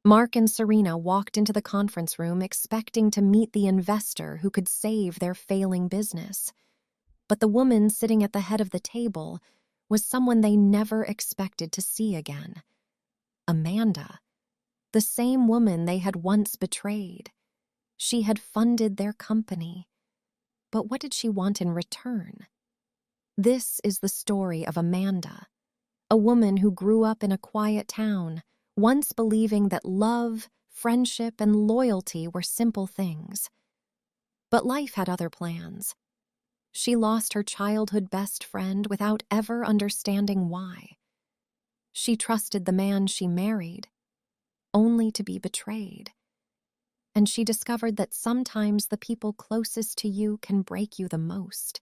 Mark and Serena walked into the conference room expecting to meet the investor who could save their failing business. But the woman sitting at the head of the table was someone they never expected to see again. Amanda, the same woman they had once betrayed. She had funded their company. But what did she want in return? This is the story of Amanda, a woman who grew up in a quiet town, once believing that love, friendship, and loyalty were simple things. But life had other plans. She lost her childhood best friend without ever understanding why. She trusted the man she married, only to be betrayed. And she discovered that sometimes the people closest to you can break you the most.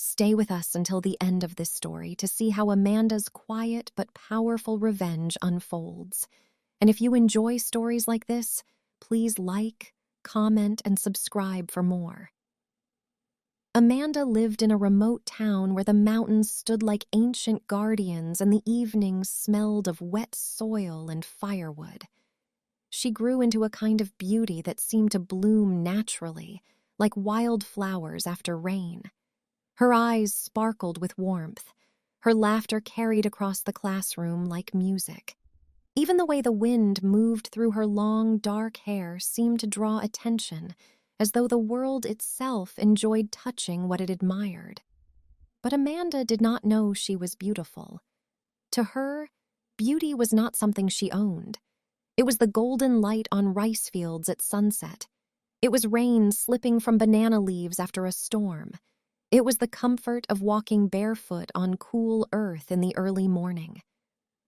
Stay with us until the end of this story to see how Amanda's quiet but powerful revenge unfolds. And if you enjoy stories like this, please like, comment, and subscribe for more. Amanda lived in a remote town where the mountains stood like ancient guardians and the evenings smelled of wet soil and firewood. She grew into a kind of beauty that seemed to bloom naturally, like wildflowers after rain. Her eyes sparkled with warmth. Her laughter carried across the classroom like music. Even the way the wind moved through her long, dark hair seemed to draw attention, as though the world itself enjoyed touching what it admired. But Amanda did not know she was beautiful. To her, beauty was not something she owned. It was the golden light on rice fields at sunset. It was rain slipping from banana leaves after a storm. It was the comfort of walking barefoot on cool earth in the early morning.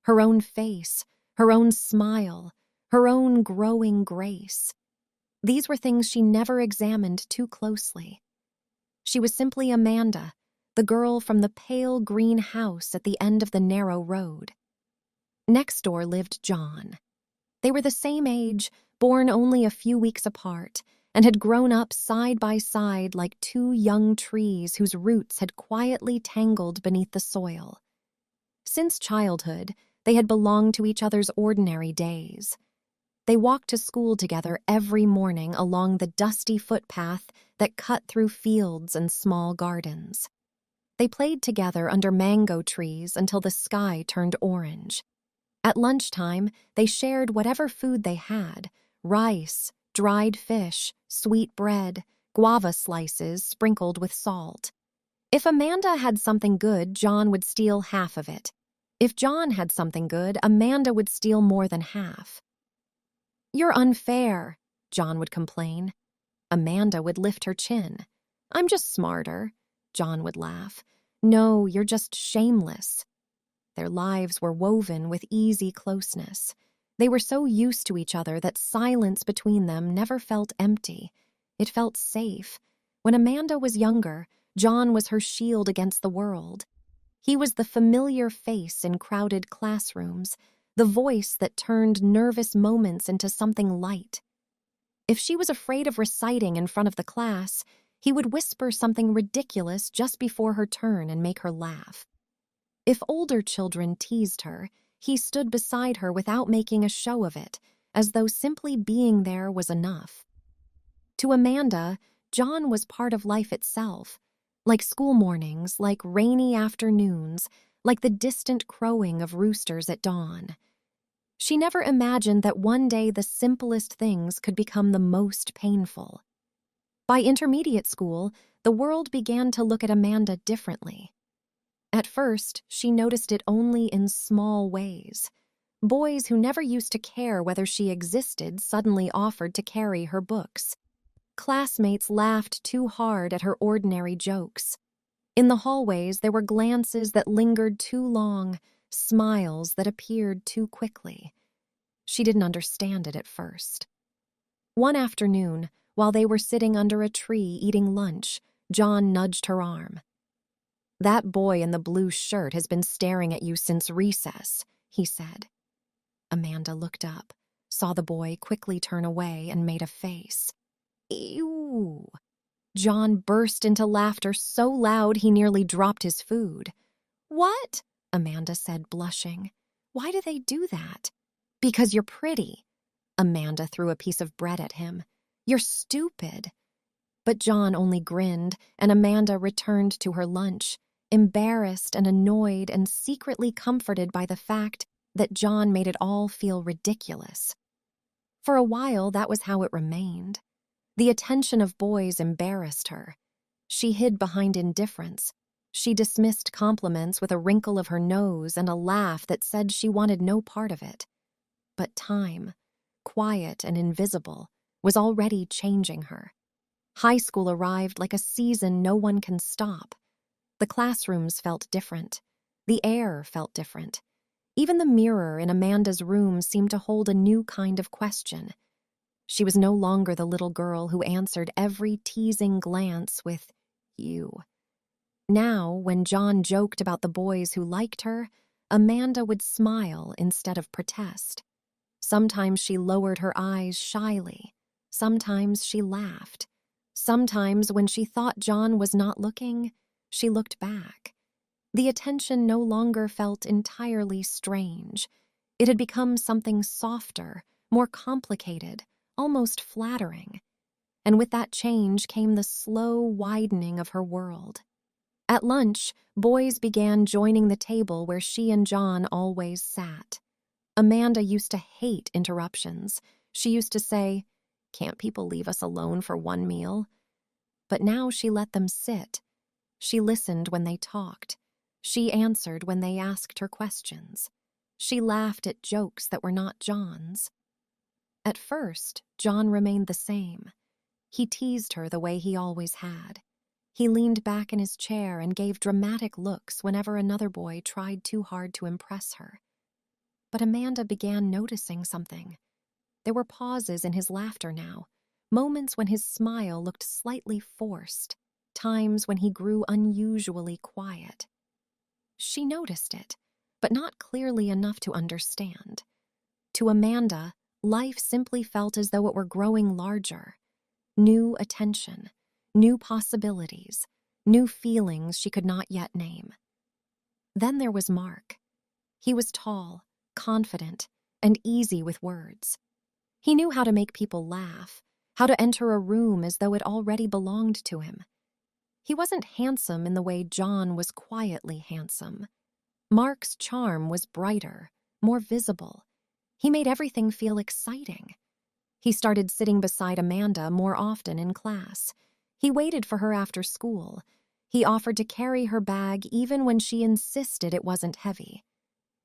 Her own face, her own smile, her own growing grace. These were things she never examined too closely. She was simply Amanda, the girl from the pale green house at the end of the narrow road. Next door lived John. They were the same age, born only a few weeks apart, and had grown up side by side like two young trees whose roots had quietly tangled beneath the soil. Since childhood, they had belonged to each other's ordinary days. They walked to school together every morning along the dusty footpath that cut through fields and small gardens. They played together under mango trees until the sky turned orange. At lunchtime, they shared whatever food they had: rice, dried fish, sweet bread, guava slices sprinkled with salt. If Amanda had something good, John would steal half of it. If John had something good, Amanda would steal more than half. "You're unfair," John would complain. Amanda would lift her chin. "I'm just smarter," John would laugh. "No, you're just shameless." Their lives were woven with easy closeness. They were so used to each other that silence between them never felt empty. It felt safe. When Amanda was younger, John was her shield against the world. He was the familiar face in crowded classrooms, the voice that turned nervous moments into something light. If she was afraid of reciting in front of the class, he would whisper something ridiculous just before her turn and make her laugh. If older children teased her, he stood beside her without making a show of it, as though simply being there was enough. To Amanda, John was part of life itself, like school mornings, like rainy afternoons, like the distant crowing of roosters at dawn. She never imagined that one day the simplest things could become the most painful. By intermediate school, the world began to look at Amanda differently. At first, she noticed it only in small ways. Boys who never used to care whether she existed suddenly offered to carry her books. Classmates laughed too hard at her ordinary jokes. In the hallways, there were glances that lingered too long, smiles that appeared too quickly. She didn't understand it at first. One afternoon, while they were sitting under a tree eating lunch, John nudged her arm. "That boy in the blue shirt has been staring at you since recess," he said. Amanda looked up, saw the boy quickly turn away, and made a face. "Ew!" John burst into laughter so loud he nearly dropped his food. "What?" Amanda said, blushing. "Why do they do that?" Because you're pretty. Amanda threw a piece of bread at him. You're stupid. But John only grinned, and Amanda returned to her lunch, embarrassed and annoyed and secretly comforted by the fact that John made it all feel ridiculous. For a while, that was how it remained. The attention of boys embarrassed her. She hid behind indifference. She dismissed compliments with a wrinkle of her nose and a laugh that said she wanted no part of it. But time, quiet and invisible, was already changing her. High school arrived like a season no one can stop. The classrooms felt different. The air felt different. Even the mirror in Amanda's room seemed to hold a new kind of question. She was no longer the little girl who answered every teasing glance with, "you." Now, when John joked about the boys who liked her, Amanda would smile instead of protest. Sometimes she lowered her eyes shyly. Sometimes she laughed. Sometimes, when she thought John was not looking, she looked back. The attention no longer felt entirely strange. It had become something softer, more complicated, almost flattering. And with that change came the slow widening of her world. At lunch, boys began joining the table where she and John always sat. Amanda used to hate interruptions. She used to say, "Can't people leave us alone for one meal?" But now she let them sit. She listened when they talked. She answered when they asked her questions. She laughed at jokes that were not John's. At first, John remained the same. He teased her the way he always had. He leaned back in his chair and gave dramatic looks whenever another boy tried too hard to impress her. But Amanda began noticing something. There were pauses in his laughter now, moments when his smile looked slightly forced, times when he grew unusually quiet. She noticed it, but not clearly enough to understand. To Amanda, life simply felt as though it were growing larger. New attention, new possibilities, new feelings she could not yet name. Then there was Mark. He was tall, confident, and easy with words. He knew how to make people laugh, how to enter a room as though it already belonged to him. He wasn't handsome in the way John was quietly handsome. Mark's charm was brighter, more visible. He made everything feel exciting. He started sitting beside Amanda more often in class. He waited for her after school. He offered to carry her bag even when she insisted it wasn't heavy.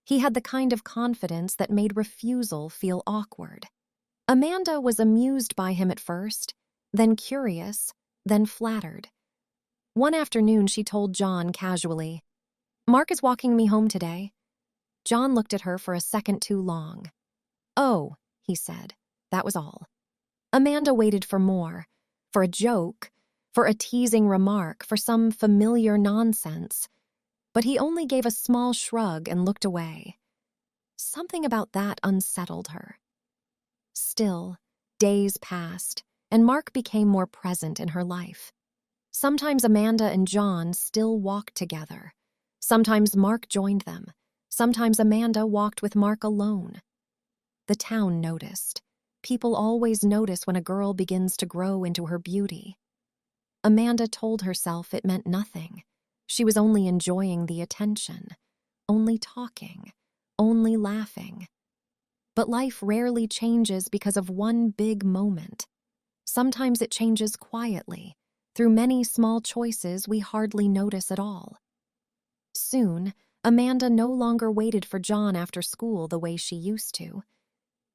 He had the kind of confidence that made refusal feel awkward. Amanda was amused by him at first, then curious, then flattered. One afternoon she told John casually, "Mark is walking me home today." John looked at her for a second too long. "Oh," he said. That was all. Amanda waited for more, for a joke, for a teasing remark, for some familiar nonsense. But he only gave a small shrug and looked away. Something about that unsettled her. Still, days passed, and Mark became more present in her life. Sometimes Amanda and John still walked together. Sometimes Mark joined them. Sometimes Amanda walked with Mark alone. The town noticed. People always notice when a girl begins to grow into her beauty. Amanda told herself it meant nothing. She was only enjoying the attention, only talking, only laughing. But life rarely changes because of one big moment. Sometimes it changes quietly, through many small choices we hardly notice at all. Soon, Amanda no longer waited for John after school the way she used to.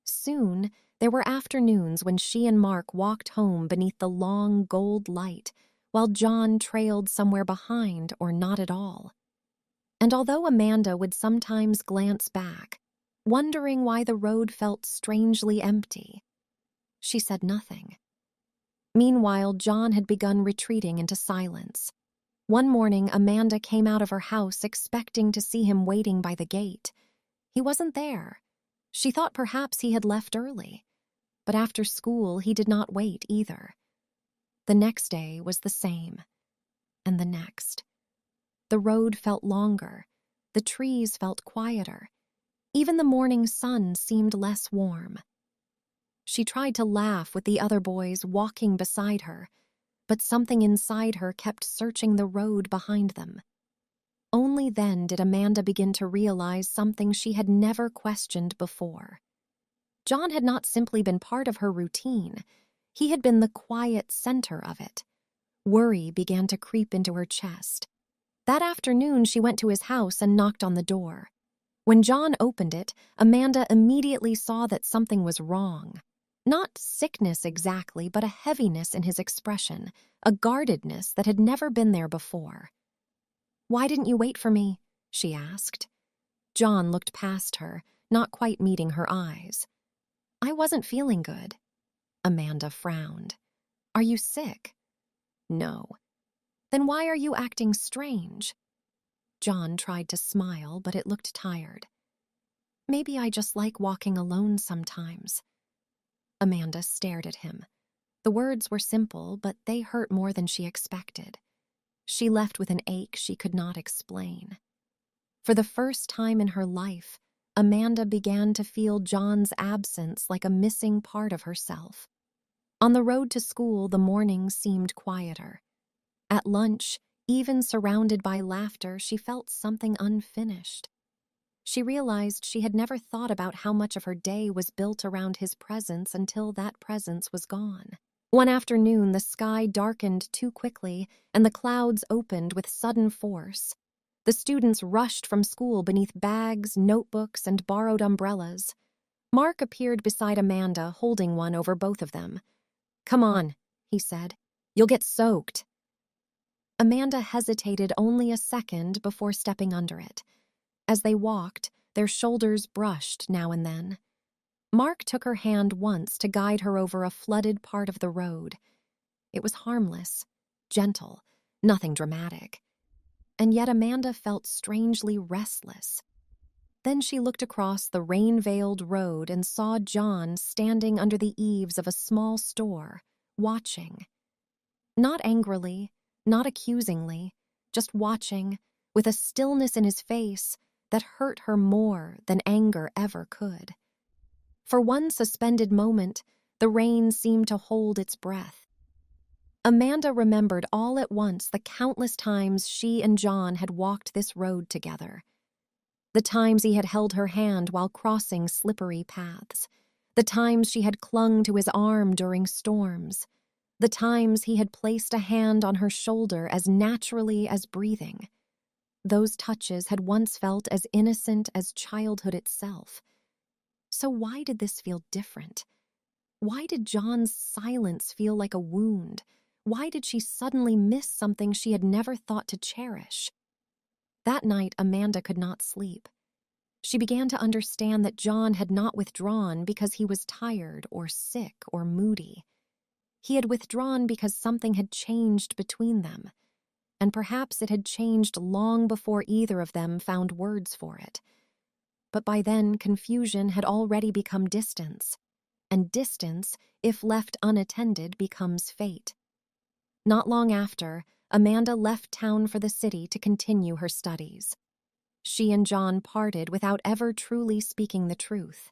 Soon, there were afternoons when she and Mark walked home beneath the long gold light, while John trailed somewhere behind or not at all. And although Amanda would sometimes glance back, wondering why the road felt strangely empty, she said nothing. Meanwhile, John had begun retreating into silence. One morning, Amanda came out of her house expecting to see him waiting by the gate. He wasn't there. She thought perhaps he had left early. But after school, he did not wait either. The next day was the same, and the next. The road felt longer. The trees felt quieter. Even the morning sun seemed less warm. She tried to laugh with the other boys walking beside her, but something inside her kept searching the road behind them. Only then did Amanda begin to realize something she had never questioned before. John had not simply been part of her routine, he had been the quiet center of it. Worry began to creep into her chest. That afternoon, she went to his house and knocked on the door. When John opened it, Amanda immediately saw that something was wrong. Not sickness exactly, but a heaviness in his expression, a guardedness that had never been there before. "Why didn't you wait for me?" she asked. John looked past her, not quite meeting her eyes. "I wasn't feeling good." Amanda frowned. "Are you sick?" "No." "Then why are you acting strange?" John tried to smile, but it looked tired. "Maybe I just like walking alone sometimes." Amanda stared at him. The words were simple, but they hurt more than she expected. She left with an ache she could not explain. For the first time in her life, Amanda began to feel John's absence like a missing part of herself. On the road to school, the mornings seemed quieter. At lunch, even surrounded by laughter, she felt something unfinished. She realized she had never thought about how much of her day was built around his presence until that presence was gone. One afternoon, the sky darkened too quickly, and the clouds opened with sudden force. The students rushed from school beneath bags, notebooks, and borrowed umbrellas. Mark appeared beside Amanda, holding one over both of them. "Come on," he said. "You'll get soaked." Amanda hesitated only a second before stepping under it. As they walked, their shoulders brushed now and then. Mark took her hand once to guide her over a flooded part of the road. It was harmless, gentle, nothing dramatic. And yet Amanda felt strangely restless. Then she looked across the rain-veiled road and saw John standing under the eaves of a small store, watching. Not angrily, not accusingly, just watching, with a stillness in his face that hurt her more than anger ever could. For one suspended moment, the rain seemed to hold its breath. Amanda remembered all at once the countless times she and John had walked this road together. The times he had held her hand while crossing slippery paths. The times she had clung to his arm during storms. The times he had placed a hand on her shoulder as naturally as breathing. Those touches had once felt as innocent as childhood itself. So why did this feel different? Why did John's silence feel like a wound? Why did she suddenly miss something she had never thought to cherish? That night, Amanda could not sleep. She began to understand that John had not withdrawn because he was tired or sick or moody. He had withdrawn because something had changed between them, and perhaps it had changed long before either of them found words for it. But by then, confusion had already become distance, and distance, if left unattended, becomes fate. Not long after, Amanda left town for the city to continue her studies. She and John parted without ever truly speaking the truth.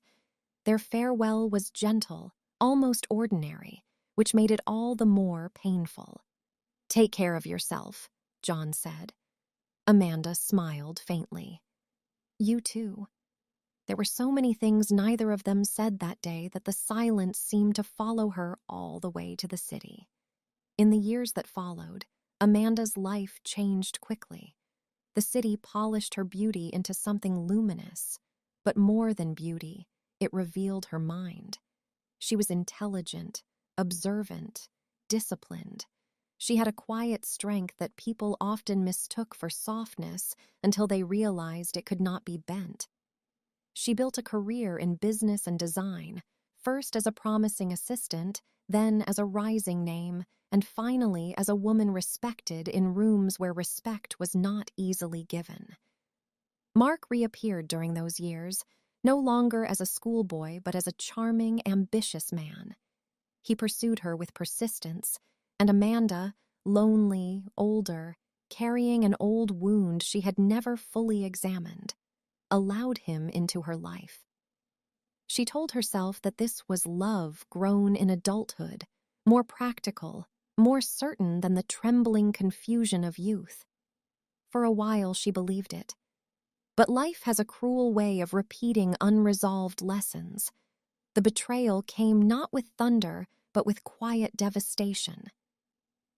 Their farewell was gentle, almost ordinary, which made it all the more painful. "Take care of yourself," John said. Amanda smiled faintly. "You too." There were so many things neither of them said that day that the silence seemed to follow her all the way to the city. In the years that followed, Amanda's life changed quickly. The city polished her beauty into something luminous, but more than beauty, it revealed her mind. She was intelligent, observant, disciplined. She had a quiet strength that people often mistook for softness until they realized it could not be bent. She built a career in business and design, first as a promising assistant, then as a rising name, and finally as a woman respected in rooms where respect was not easily given. Mark reappeared during those years, no longer as a schoolboy but as a charming, ambitious man. He pursued her with persistence, and Amanda, lonely, older, carrying an old wound she had never fully examined. allowed him into her life. She told herself that this was love grown in adulthood, more practical, more certain than the trembling confusion of youth. For a while she believed it. But life has a cruel way of repeating unresolved lessons. The betrayal came not with thunder, but with quiet devastation.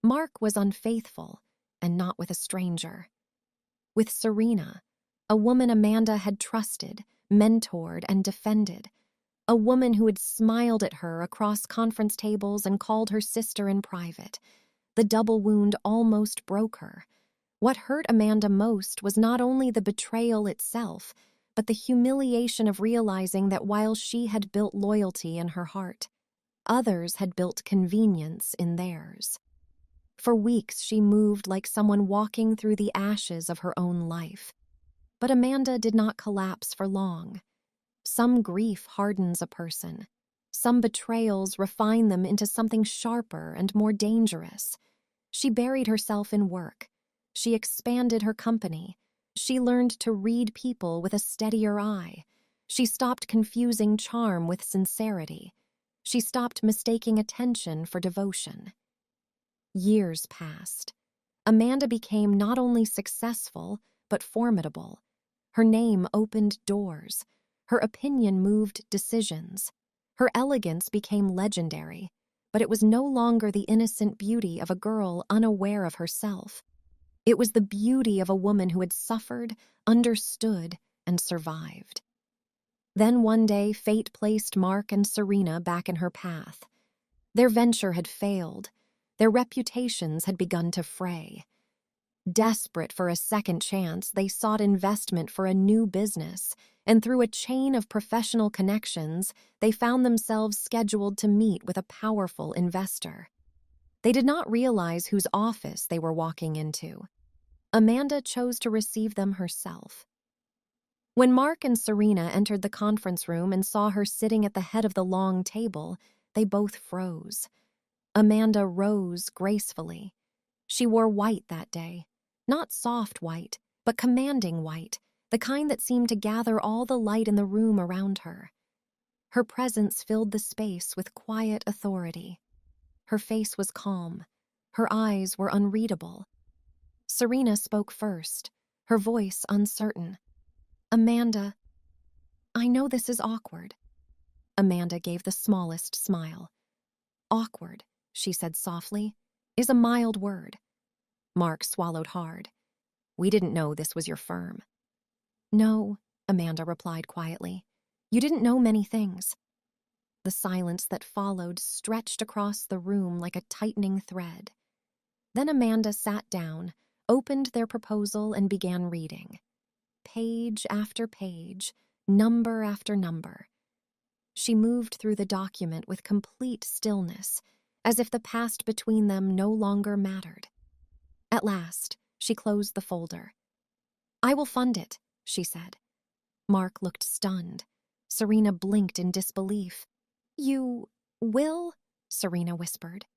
Mark was unfaithful, and not with a stranger. With Serena, a woman Amanda had trusted, mentored, and defended. A woman who had smiled at her across conference tables and called her sister in private. The double wound almost broke her. What hurt Amanda most was not only the betrayal itself, but the humiliation of realizing that while she had built loyalty in her heart, others had built convenience in theirs. For weeks she moved like someone walking through the ashes of her own life. But Amanda did not collapse for long. Some grief hardens a person. Some betrayals refine them into something sharper and more dangerous. She buried herself in work. She expanded her company. She learned to read people with a steadier eye. She stopped confusing charm with sincerity. She stopped mistaking attention for devotion. Years passed. Amanda became not only successful, but formidable. Her name opened doors. Her opinion moved decisions. Her elegance became legendary, but it was no longer the innocent beauty of a girl unaware of herself. It was the beauty of a woman who had suffered, understood, and survived. Then one day, fate placed Mark and Serena back in her path. Their venture had failed. Their reputations had begun to fray. Desperate for a second chance, they sought investment for a new business, and through a chain of professional connections, they found themselves scheduled to meet with a powerful investor. They did not realize whose office they were walking into. Amanda chose to receive them herself. When Mark and Serena entered the conference room and saw her sitting at the head of the long table, they both froze. Amanda rose gracefully. She wore white that day. Not soft white, but commanding white, the kind that seemed to gather all the light in the room around her. Her presence filled the space with quiet authority. Her face was calm. Her eyes were unreadable. Serena spoke first, her voice uncertain. "Amanda, I know this is awkward." Amanda gave the smallest smile. "Awkward," she said softly, "is a mild word." Mark swallowed hard. "We didn't know this was your firm." "No," Amanda replied quietly. "You didn't know many things." The silence that followed stretched across the room like a tightening thread. Then Amanda sat down, opened their proposal, and began reading. Page after page, number after number. She moved through the document with complete stillness, as if the past between them no longer mattered. At last, she closed the folder. "I will fund it," she said. Mark looked stunned. Serena blinked in disbelief. "You will?" Serena whispered.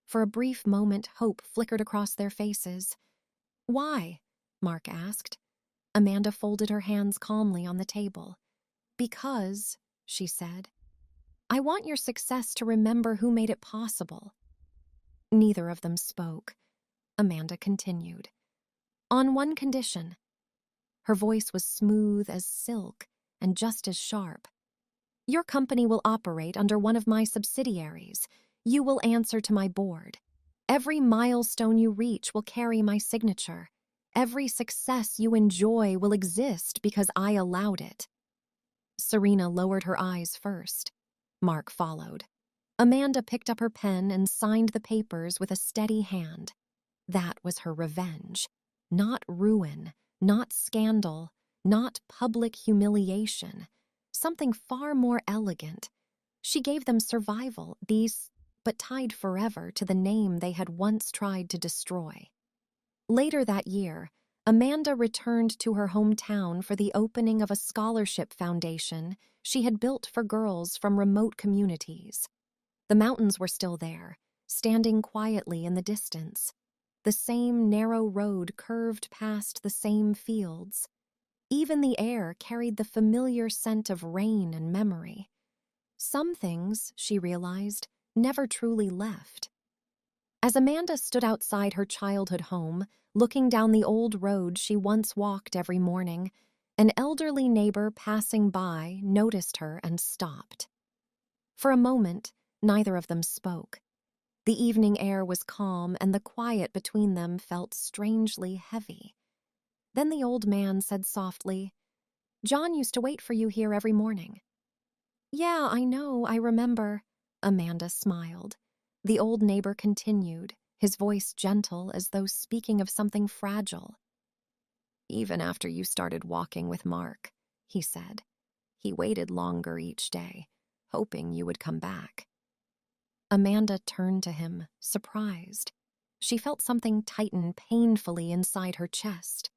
For a brief moment, hope flickered across their faces. "Why?" Mark asked. Amanda folded her hands calmly on the table. "Because," she said, "I want your success to remember who made it possible." Neither of them spoke. Amanda continued. "On one condition." Her voice was smooth as silk and just as sharp. "Your company will operate under one of my subsidiaries. You will answer to my board. Every milestone you reach will carry my signature. Every success you enjoy will exist because I allowed it." Serena lowered her eyes first. Mark followed. Amanda picked up her pen and signed the papers with a steady hand. That was her revenge. Not ruin, not scandal, not public humiliation. Something far more elegant. She gave them survival, but tied forever to the name they had once tried to destroy. Later that year, Amanda returned to her hometown for the opening of a scholarship foundation she had built for girls from remote communities. The mountains were still there, standing quietly in the distance. The same narrow road curved past the same fields. Even the air carried the familiar scent of rain and memory. Some things, she realized, never truly left. As Amanda stood outside her childhood home, looking down the old road she once walked every morning, an elderly neighbor passing by noticed her and stopped. For a moment, neither of them spoke. The evening air was calm, and the quiet between them felt strangely heavy. Then the old man said softly, "John used to wait for you here every morning." "Yeah, I know, I remember," Amanda smiled. The old neighbor continued, his voice gentle as though speaking of something fragile. "Even after you started walking with Mark," he said, "he waited longer each day, hoping you would come back." Amanda turned to him, surprised. She felt something tighten painfully inside her chest.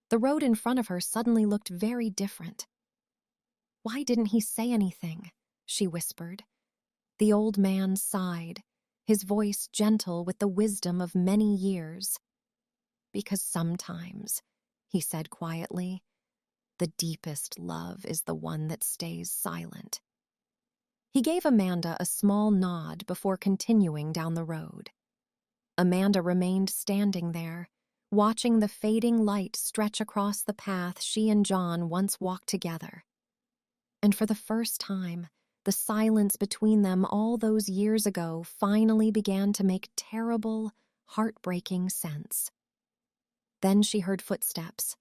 The road in front of her suddenly looked very different. "Why didn't he say anything?" she whispered. The old man sighed, his voice gentle with the wisdom of many years. "Because sometimes," he said quietly, "the deepest love is the one that stays silent." He gave Amanda a small nod before continuing down the road. Amanda remained standing there, watching the fading light stretch across the path she and John once walked together. And for the first time, the silence between them all those years ago finally began to make terrible, heartbreaking sense. Then she heard footsteps.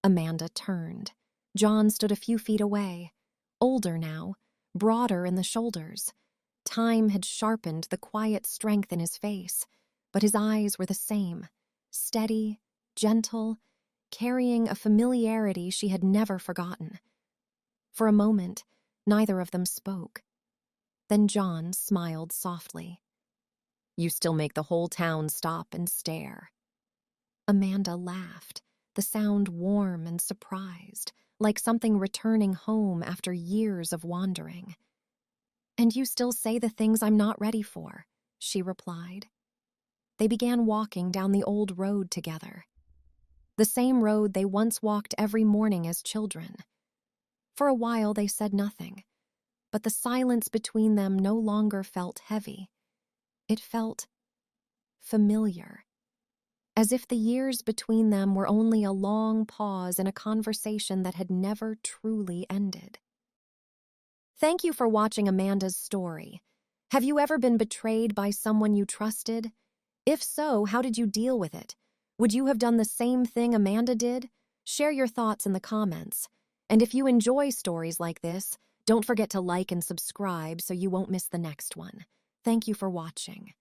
Amanda turned. John stood a few feet away, older now, broader in the shoulders. Time had sharpened the quiet strength in his face, but his eyes were the same, steady, gentle, carrying a familiarity she had never forgotten. For a moment, neither of them spoke. Then John smiled softly. "You still make the whole town stop and stare." Amanda laughed, the sound warm and surprised, like something returning home after years of wandering. "And you still say the things I'm not ready for," she replied. They began walking down the old road together. The same road they once walked every morning as children. For a while they said nothing, but the silence between them no longer felt heavy. It felt familiar, as if the years between them were only a long pause in a conversation that had never truly ended. Thank you for watching Amanda's story. Have you ever been betrayed by someone you trusted? If so, how did you deal with it? Would you have done the same thing Amanda did? Share your thoughts in the comments. And if you enjoy stories like this, don't forget to like and subscribe so you won't miss the next one. Thank you for watching.